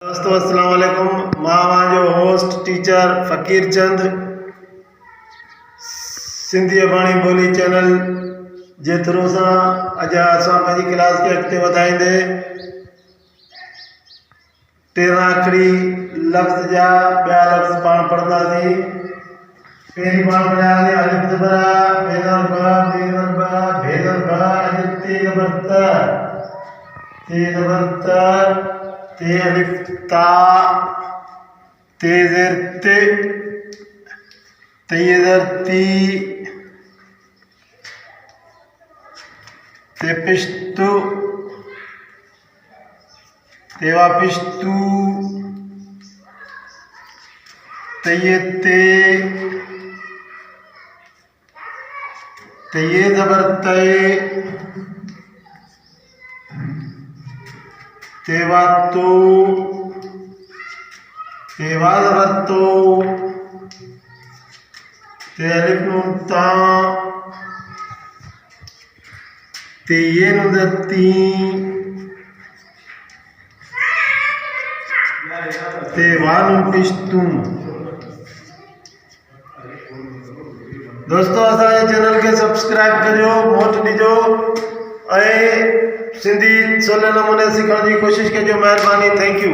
दोस्तों अस्सलाम वालेकुम। मां जो होस्ट टीचर फ़कीर चंद सिंधी अबाणी बोली चैनल जे थ्रू सां अॼु असां पंहिंजी क्लास खे अॻिते वधाईंदे 13 अखरी लफ़्ज़ जा ॿिया लफ़्ज़ पाण पढ़ंदासीं। पहिरीं पाण पढ़ियासीं अलिफ ज़बर आ, बेज़र ब, बेज़र ब, बेज़र ब, अलिफ ते ज़बर त, ते ज़बर त, ते अलिफ ता, ते ज़ेर ते, ते ज़ेर ती, ते पिश्तु, ते वापिश्तु, ते ये ज़बर ते, ते वातो, ते वा ज़बर तो, ते अलिफ नून ता, ते ये नून ज़ेर ती, ते वा नून पिश्तू। दोस्तों असांजे चैनल के सब्सक्राइब करियो, वोट ॾिजो ऐं सिंधी सवले नमूने सिखण जी कोशिशि कजो। महिरबानी, थैंक यू।